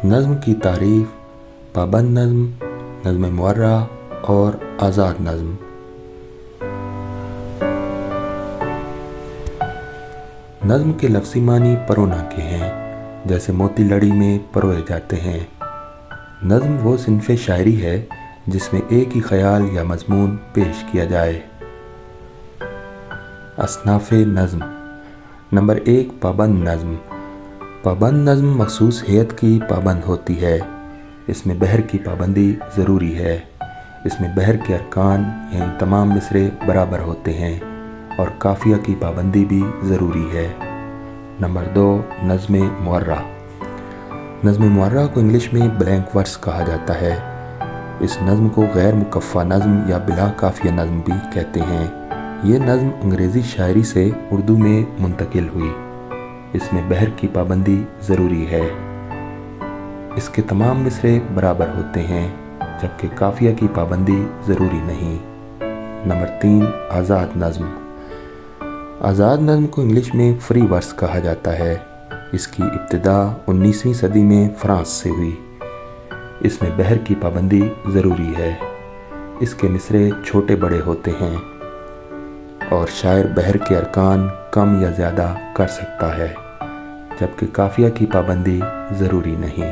नज़्म की तारीफ़, पाबंद नज़्म, नज़्म मुअर्रा और आज़ाद नज़्म। नज़्म के लफ्ज़ी मानी परोना के हैं, जैसे मोती लड़ी में परोए जाते हैं। नज़्म वो सिन्फ़े शायरी है जिसमें एक ही ख़याल या मज़मून पेश किया जाए। असनाफ़े नज़्म। नंबर 1, पाबंद नज़्म। पाबंद नज़्म मख़सूस हैत की पाबंद होती है। इसमें बहर की पाबंदी ज़रूरी है। इसमें बहर के अरकान यानी तमाम मिसरे बराबर होते हैं और काफ़िया की पाबंदी भी ज़रूरी है। नंबर 2, नज़्म मुअर्रा। नज़्म मुअर्रा को इंग्लिश में ब्लैंक वर्स कहा जाता है। इस नज़्म को गैर मुकफ़ा नज़्म या बिला काफ़िया नज़्म भी कहते हैं। ये नज़्म अंग्रेज़ी शायरी से उर्दू में मुंतकिल हुई। इसमें बहर की पाबंदी ज़रूरी है। इसके तमाम मिसरे बराबर होते हैं, जबकि काफ़िया की पाबंदी ज़रूरी नहीं। नंबर 3, आज़ाद नज़्म। आज़ाद नज़्म को इंग्लिश में फ्री वर्स कहा जाता है। इसकी इब्तिदा 19वीं सदी में फ़्रांस से हुई। इसमें बहर की पाबंदी ज़रूरी है। इसके मिसरे छोटे बड़े होते हैं और शायर बहर के अरकान कम या ज़्यादा कर सकता है, जबकि काफ़िया की पाबंदी ज़रूरी नहीं।